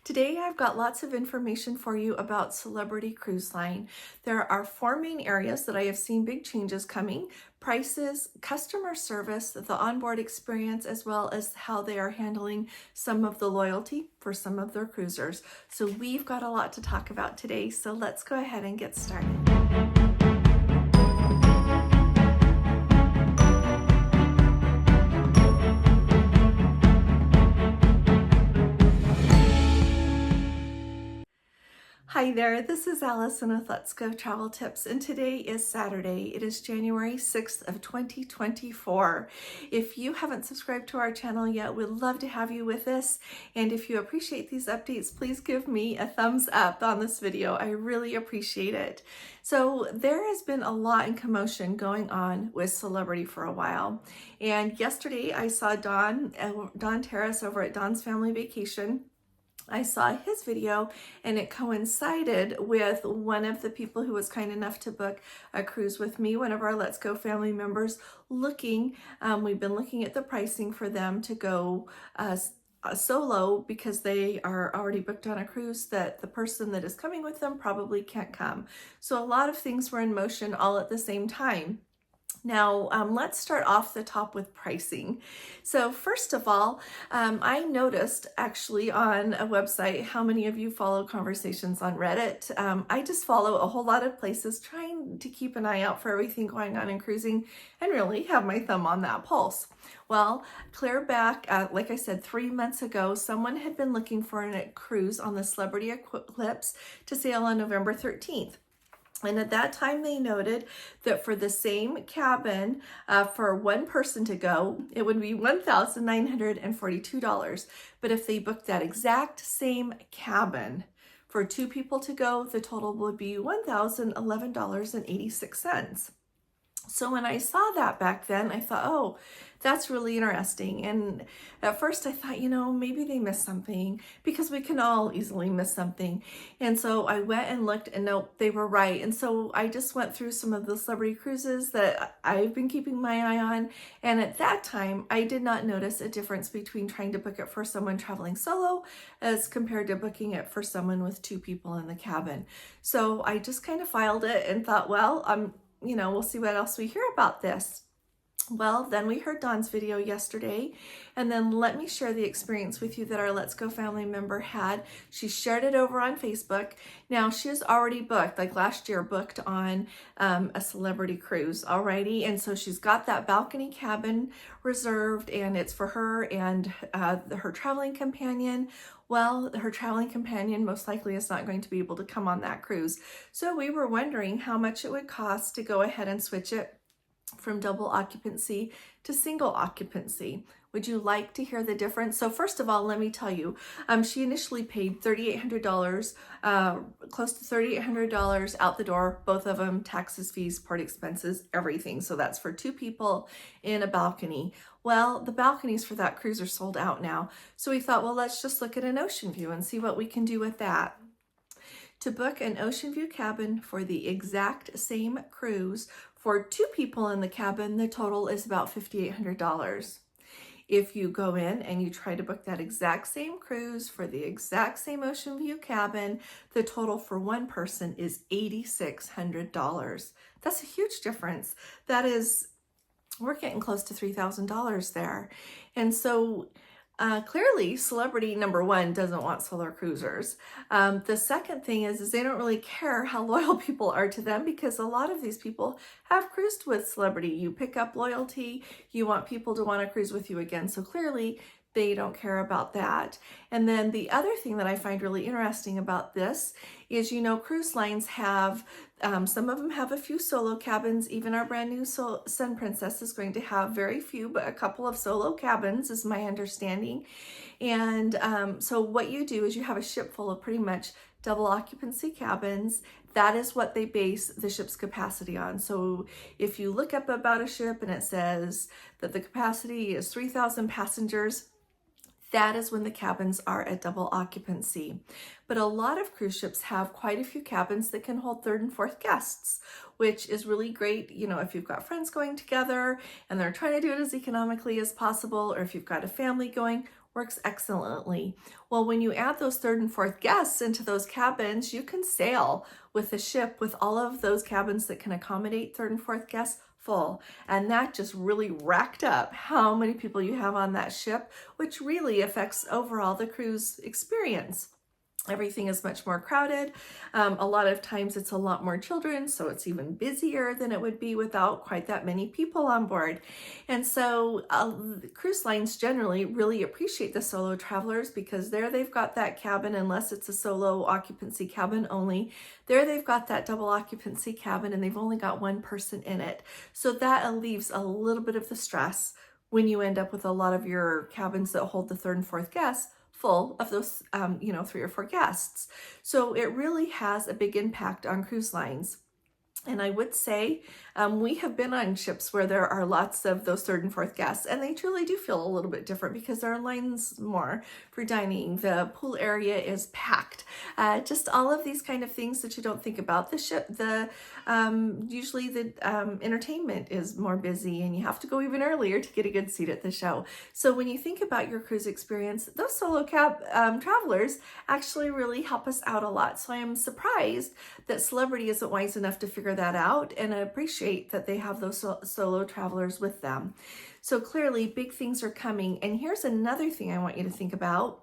Today I've got lots of information for you about Celebrity Cruise Line. There are four main areas that I have seen big changes coming: prices, customer service, the onboard experience, as well as how they are handling some of the loyalty for some of their cruisers. So we've got a lot to talk about today, so let's go ahead and get started. Hi there, this is Allison with Let's Go Travel Tips, and today is Saturday. It is January 6th of 2024. If you haven't subscribed to our channel yet, we'd love to have you with us. And if you appreciate these updates, please give me a thumbs up on this video. I really appreciate it. So there has been a lot in commotion going on with Celebrity for a while. And yesterday I saw Don Terrace over at Don's Family Vacation. I saw his video and it coincided with one of the people who was kind enough to book a cruise with me, one of our Let's Go family members, we've been looking at the pricing for them to go solo because they are already booked on a cruise that the person that is coming with them probably can't come. So a lot of things were in motion all at the same time. Now, let's start off the top with pricing. So first of all, I noticed actually on a website how many of you follow conversations on Reddit. I just follow a whole lot of places trying to keep an eye out for everything going on in cruising and really have my thumb on that pulse. Well, clear back, like I said, 3 months ago, someone had been looking for a cruise on the Celebrity Eclipse to sail on November 13th. And at that time, they noted that for the same cabin, for one person to go, it would be $1,942. But if they booked that exact same cabin for two people to go, the total would be $1,011.86. So when I saw that back then, I thought, oh, that's really interesting. And at first I thought, maybe they missed something, because we can all easily miss something. And so I went and looked, and nope, they were right. And so I just went through some of the celebrity cruises that I've been keeping my eye on. And at that time, I did not notice a difference between trying to book it for someone traveling solo as compared to booking it for someone with two people in the cabin. So I just kind of filed it and thought, well, we'll see what else we hear about this. Well, then we heard Dawn's video yesterday, and then let me share the experience with you that our Let's Go family member had. She shared it over on Facebook. Now, she has already booked, like last year, booked on a Celebrity cruise already, and so she's got that balcony cabin reserved, and it's for her and her traveling companion. Well, her traveling companion most likely is not going to be able to come on that cruise. So we were wondering how much it would cost to go ahead and switch it from double occupancy to single occupancy. Would you like to hear the difference? So first of all, let me tell you, she initially paid $3,800, close to $3,800 out the door, both of them, taxes, fees, port expenses, everything. So that's for two people in a balcony. Well, the balconies for that cruise are sold out now. So we thought, well, let's just look at an ocean view and see what we can do with that. To book an ocean view cabin for the exact same cruise, for two people in the cabin, the total is about $5,800. If you go in and you try to book that exact same cruise for the exact same ocean view cabin, the total for one person is $8,600. That's a huge difference. We're getting close to $3,000 there. And so clearly, Celebrity, number one, doesn't want solar cruisers. The second thing is they don't really care how loyal people are to them, because a lot of these people have cruised with Celebrity. You pick up loyalty, you want people to want to cruise with you again. So clearly, they don't care about that. And then the other thing that I find really interesting about this is, cruise lines have, some of them have a few solo cabins. Even our brand new Sun Princess is going to have very few, but a couple of solo cabins is my understanding. And so what you do is you have a ship full of pretty much double occupancy cabins. That is what they base the ship's capacity on. So if you look up about a ship and it says that the capacity is 3,000 passengers, that is when the cabins are at double occupancy. But a lot of cruise ships have quite a few cabins that can hold third and fourth guests, which is really great, if you've got friends going together and they're trying to do it as economically as possible, or if you've got a family going, works excellently. Well, when you add those third and fourth guests into those cabins, you can sail with the ship with all of those cabins that can accommodate third and fourth guests full. And that just really racked up how many people you have on that ship, which really affects overall the cruise experience. Everything is much more crowded. A lot of times it's a lot more children, so it's even busier than it would be without quite that many people on board. And so cruise lines generally really appreciate the solo travelers because there they've got that cabin, unless it's a solo occupancy cabin only. There they've got that double occupancy cabin and they've only got one person in it. So that alleviates a little bit of the stress when you end up with a lot of your cabins that hold the third and fourth guests full of those, 3 or 4 guests. So it really has a big impact on cruise lines. And I would say we have been on ships where there are lots of those third and fourth guests, and they truly do feel a little bit different because there are lines more for dining. The pool area is packed. Just all of these kind of things that you don't think about. The ship, usually the entertainment is more busy, and you have to go even earlier to get a good seat at the show. So when you think about your cruise experience, those solo travelers actually really help us out a lot. So I am surprised that Celebrity isn't wise enough to figure that out, and I appreciate that they have those solo travelers with them. So clearly big things are coming. And here's another thing I want you to think about.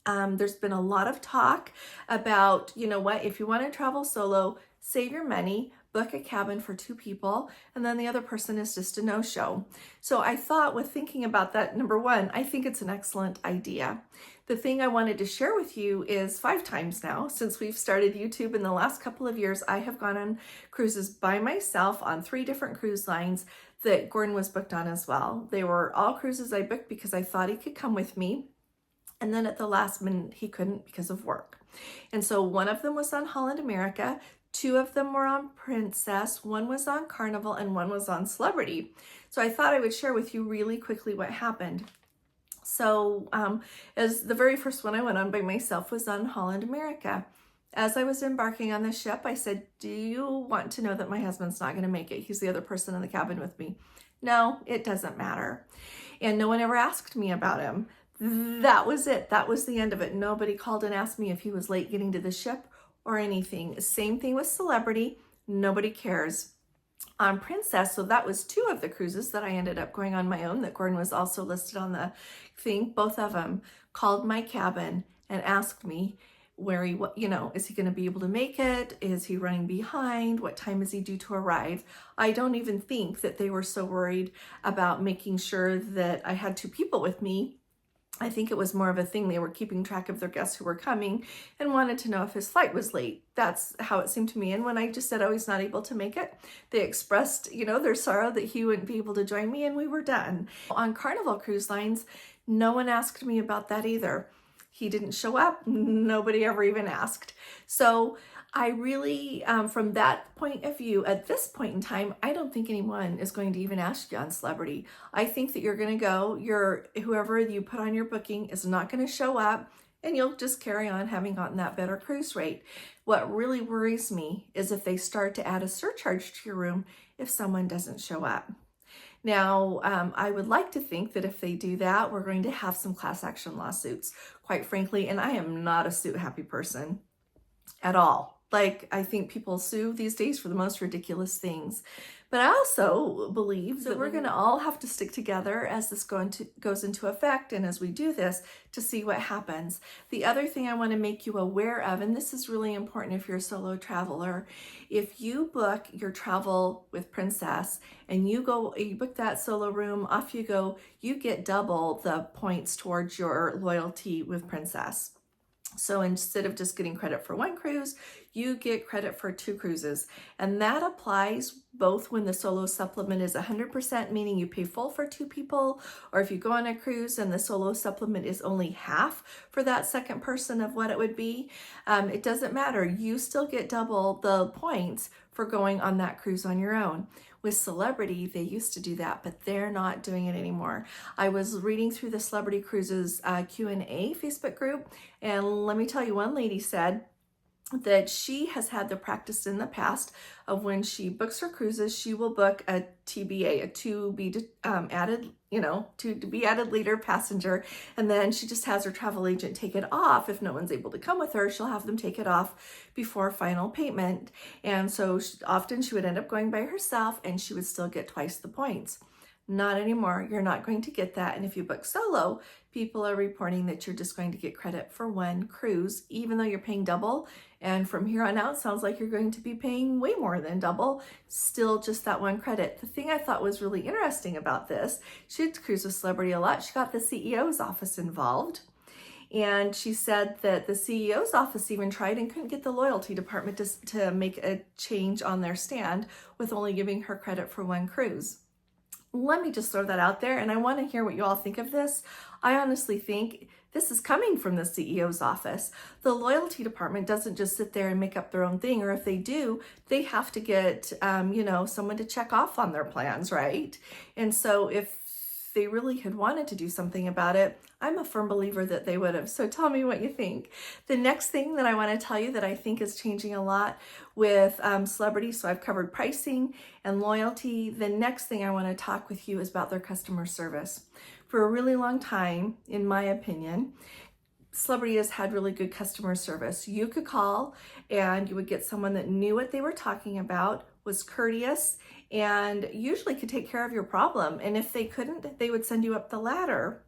There's been a lot of talk about, if you want to travel solo, save your money, book a cabin for 2 people, and then the other person is just a no-show. So I thought, with thinking about that, number one, I think it's an excellent idea. The thing I wanted to share with you is 5 times now, since we've started YouTube in the last couple of years, I have gone on cruises by myself on 3 different cruise lines that Gordon was booked on as well. They were all cruises I booked because I thought he could come with me. And then at the last minute, he couldn't because of work. And so one of them was on Holland America, 2 of them were on Princess, 1 was on Carnival, and 1 was on Celebrity. So I thought I would share with you really quickly what happened. So as the very first one I went on by myself was on Holland America. As I was embarking on the ship, I said, do you want to know that my husband's not going to make it? He's the other person in the cabin with me. No, it doesn't matter. And no one ever asked me about him. That was it. That was the end of it. Nobody called and asked me if he was late getting to the ship or anything. Same thing with Celebrity. Nobody cares. On Princess, so that was 2 of the cruises that I ended up going on my own, that Gordon was also listed on the thing. Both of them called my cabin and asked me where is he going to be able to make it? Is he running behind? What time is he due to arrive? I don't even think that they were so worried about making sure that I had 2 people with me. I think it was more of a thing. They were keeping track of their guests who were coming and wanted to know if his flight was late. That's how it seemed to me. And when I just said, oh, he's not able to make it, they expressed, their sorrow that he wouldn't be able to join me, and we were done. On Carnival Cruise Lines, no one asked me about that either. He didn't show up. Nobody ever even asked. So I really, from that point of view, at this point in time, I don't think anyone is going to even ask you on Celebrity. I think that you're going to go, whoever you put on your booking is not going to show up, and you'll just carry on having gotten that better cruise rate. What really worries me is if they start to add a surcharge to your room if someone doesn't show up. Now, I would like to think that if they do that, we're going to have some class action lawsuits, quite frankly, and I am not a suit happy person at all. I think people sue these days for the most ridiculous things. But I also believe that we're going to all have to stick together as this goes into effect, and as we do this, to see what happens. The other thing I want to make you aware of, and this is really important if you're a solo traveler, if you book your travel with Princess and you book that solo room, off you go, you get double the points towards your loyalty with Princess. So instead of just getting credit for 1 cruise, you get credit for 2 cruises. And that applies both when the solo supplement is 100%, meaning you pay full for 2 people, or if you go on a cruise and the solo supplement is only half for that second person of what it would be. It doesn't matter. You still get double the points for going on that cruise on your own. With Celebrity, they used to do that, but they're not doing it anymore. I was reading through the Celebrity Cruises Q&A Facebook group, and let me tell you, one lady said that she has had the practice in the past of when she books her cruises, she will book a TBA, a to be added, to be added later passenger. And then she just has her travel agent take it off. If no one's able to come with her, she'll have them take it off before final payment. And so often she would end up going by herself and she would still get twice the points. Not anymore. You're not going to get that. And if you book solo, people are reporting that you're just going to get credit for one cruise, even though you're paying double. And from here on out, sounds like you're going to be paying way more than double, still just that one credit. The thing I thought was really interesting about this, she had cruised with Celebrity a lot. She got the CEO's office involved. And she said that the CEO's office even tried and couldn't get the loyalty department to make a change on their stand with only giving her credit for one cruise. Let me just throw that out there, and I want to hear what you all think of this. I honestly think this is coming from the CEO's office. The loyalty department doesn't just sit there and make up their own thing, or if they do, they have to get, someone to check off on their plans, right? And so if they really had wanted to do something about it, I'm a firm believer that they would have. So tell me what you think. The next thing that I want to tell you that I think is changing a lot with Celebrity, so I've covered pricing and loyalty. The next thing I want to talk with you is about their customer service. For a really long time, in my opinion, Celebrity has had really good customer service. You could call and you would get someone that knew what they were talking about, was courteous, and usually could take care of your problem. And if they couldn't, they would send you up the ladder.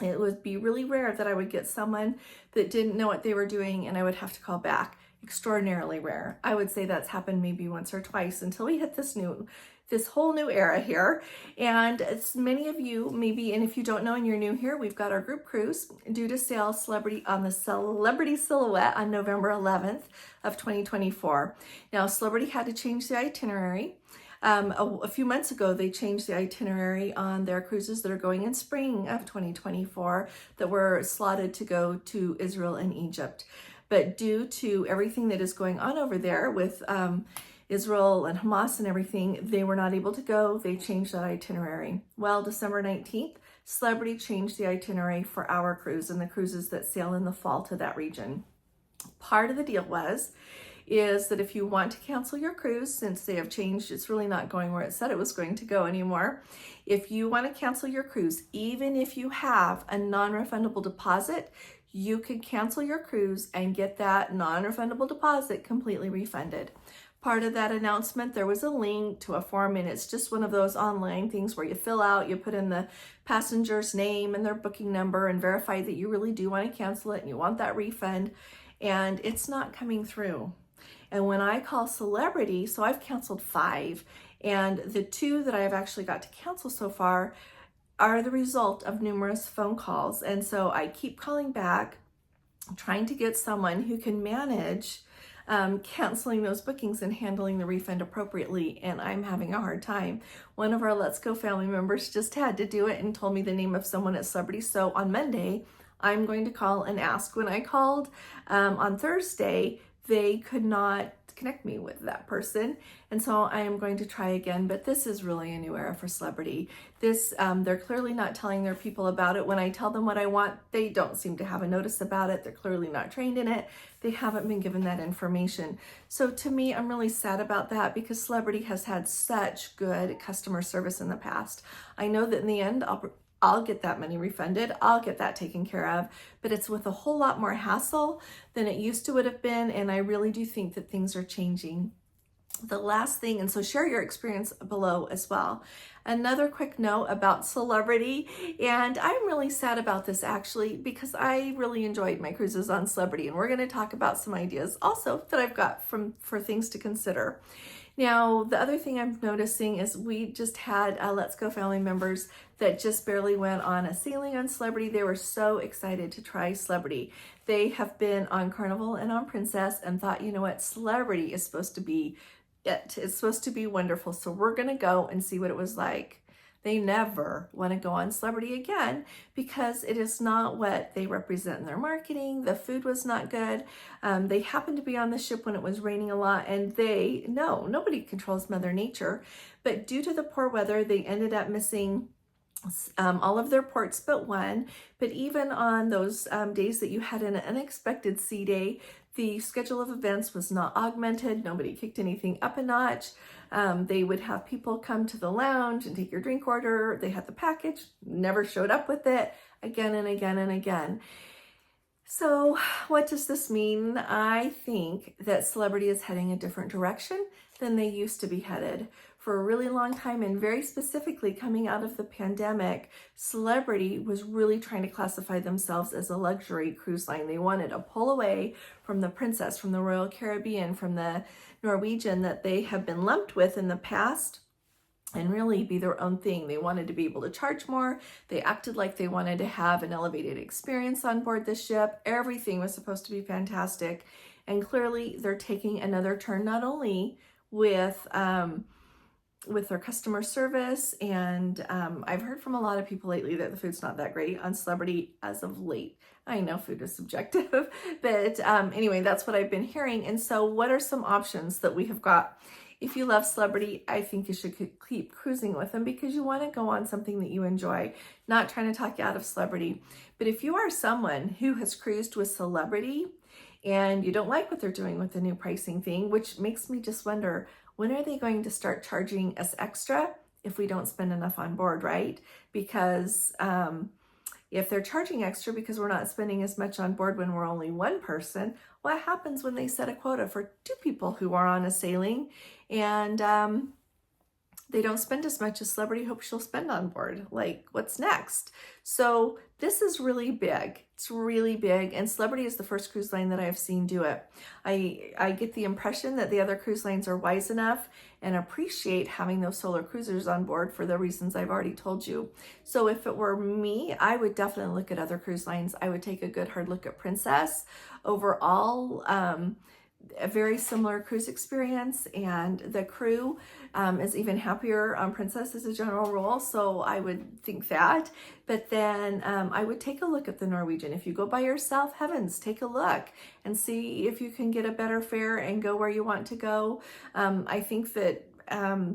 It would be really rare that I would get someone that didn't know what they were doing and I would have to call back. Extraordinarily rare. I would say that's happened maybe once or twice until we hit this whole new era here. And it's many of you maybe, and if you don't know and you're new here, we've got our group cruise due to sail Celebrity on the Celebrity Silhouette on November 11th of 2024. Now, Celebrity had to change the itinerary. A few months ago, they changed the itinerary on their cruises that are going in spring of 2024 that were slotted to go to Israel and Egypt. But due to everything that is going on over there with Israel and Hamas and everything, they were not able to go. They changed that itinerary. Well, December 19th, Celebrity changed the itinerary for our cruise and the cruises that sail in the fall to that region. Part of the deal is that if you want to cancel your cruise, since they have changed, it's really not going where it said it was going to go anymore. If you want to cancel your cruise, even if you have a non-refundable deposit, you could cancel your cruise and get that non-refundable deposit completely refunded. Part of that announcement, there was a link to a form, and it's just one of those online things where you fill out, you put in the passenger's name and their booking number and verify that you really do want to cancel it and you want that refund, and it's not coming through. And when I call Celebrity, so I've canceled 5, and the 2 that I have actually got to cancel so far are the result of numerous phone calls. And so I keep calling back, trying to get someone who can manage canceling those bookings and handling the refund appropriately, and I'm having a hard time. One of our Let's Go family members just had to do it and told me the name of someone at Celebrity. So on Monday, I'm going to call and ask. When I called on Thursday, they could not connect me with that person, and so I am going to try again. But this is really a new era for Celebrity. They're clearly not telling their people about it. When I tell them what I want, they don't seem to have a notice about it. They're clearly not trained in it. They haven't been given that information. So to me, I'm really sad about that because Celebrity has had such good customer service in the past. I know that in the end, I'll get that money refunded. I'll get that taken care of, but it's with a whole lot more hassle than it used to would have been. And I really do think that things are changing. The last thing, and so share your experience below as well. Another quick note about Celebrity, and I'm really sad about this actually because I really enjoyed my cruises on Celebrity, and we're going to talk about some ideas also that I've got for things to consider. Now, the other thing I'm noticing is we just had Let's Go family members that just barely went on a sailing on Celebrity. They were so excited to try Celebrity. They have been on Carnival and on Princess and thought, you know what, Celebrity is supposed to be it. It's supposed to be wonderful. So we're going to go and see what it was like. They never want to go on Celebrity again because it is not what they represent in their marketing. The food was not good. They happened to be on the ship when it was raining a lot, and nobody controls Mother Nature. But due to the poor weather, they ended up missing all of their ports but one. But even on those days that you had an unexpected sea day, the schedule of events was not augmented. Nobody kicked anything up a notch. They would have people come to the lounge and take your drink order. They had the package, never showed up with it, again and again and again. So what does this mean? I think that Celebrity is heading a different direction than they used to be headed. For a really long time, and very specifically coming out of the pandemic, Celebrity was really trying to classify themselves as a luxury cruise line. They wanted to pull away from the Princess, from the Royal Caribbean, from the Norwegian that they have been lumped with in the past, and really be their own thing. They wanted to be able to charge more. They acted like they wanted to have an elevated experience on board the ship. Everything was supposed to be fantastic. And clearly they're taking another turn, not only with their customer service, and I've heard from a lot of people lately that the food's not that great on Celebrity as of late. I know food is subjective, but anyway, that's what I've been hearing. And so what are some options that we have got? If you love Celebrity, I think you should keep cruising with them because you want to go on something that you enjoy, not trying to talk you out of Celebrity. But if you are someone who has cruised with Celebrity and you don't like what they're doing with the new pricing thing, which makes me just wonder, when are they going to start charging us extra if we don't spend enough on board, right? Because if they're charging extra because we're not spending as much on board when we're only one person, what happens when they set a quota for 2 people who are on a sailing and they don't spend as much as Celebrity hopes she'll spend on board? Like, what's next? So this is really big. It's really big, and Celebrity is the first cruise line that I've seen do it. I get the impression that the other cruise lines are wise enough and appreciate having those solar cruisers on board for the reasons I've already told you. So if it were me, I would definitely look at other cruise lines. I would take a good hard look at Princess. Overall, a very similar cruise experience, and the crew is even happier on Princess as a general rule, so I would think that. But then I would take a look at the Norwegian. If you go by yourself, heavens, take a look and see if you can get a better fare and go where you want to go. I think that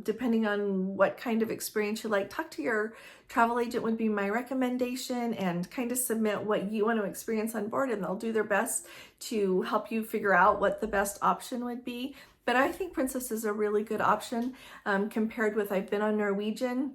depending on what kind of experience you like, talk to your travel agent would be my recommendation, and kind of submit what you want to experience on board, and they'll do their best to help you figure out what the best option would be. But I think Princess is a really good option compared with, I've been on Norwegian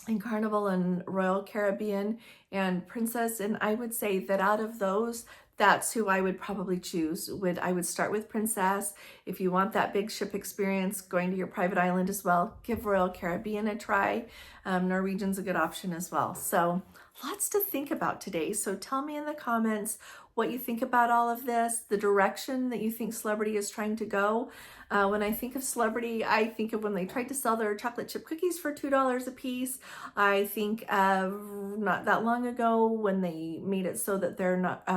and Carnival and Royal Caribbean and Princess, and I would say that out of those, that's who I would probably choose. I would start with Princess. If you want that big ship experience, going to your private island as well, give Royal Caribbean a try. Norwegian's a good option as well. So lots to think about today. So tell me in the comments what you think about all of this, the direction that you think Celebrity is trying to go. When I think of Celebrity, I think of when they tried to sell their chocolate chip cookies for $2 a piece. I think of not that long ago when they made it so that they're not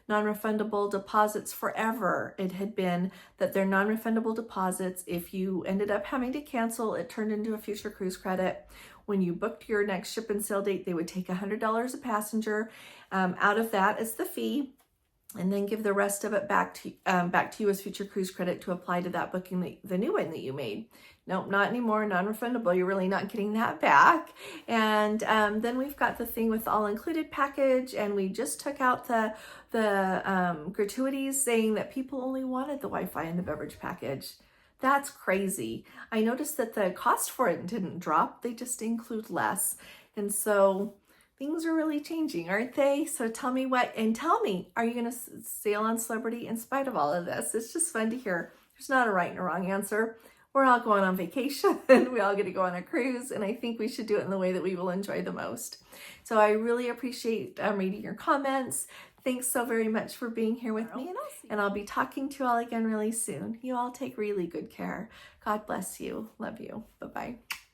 non-refundable deposits forever. It had been that they're non-refundable deposits. If you ended up having to cancel, it turned into a future cruise credit. When you booked your next ship and sail date, they would take $100 a passenger out of that as the fee, and then give the rest of it back to you as future cruise credit to apply to that booking, the new one that you made. Nope, not anymore, non-refundable. You're really not getting that back. And then we've got the thing with the all-included package, and we just took out the gratuities, saying that people only wanted the Wi-Fi and the beverage package. That's crazy. I noticed that the cost for it didn't drop. They just include less. And so things are really changing, aren't they? So tell me are you going to sail on Celebrity in spite of all of this? It's just fun to hear. There's not a right and a wrong answer. We're all going on vacation and we all get to go on a cruise, and I think we should do it in the way that we will enjoy the most. So I really appreciate reading your comments. Thanks so very much for being here with me, and I'll be talking to you all again really soon. You all take really good care. God bless you. Love you. Bye-bye.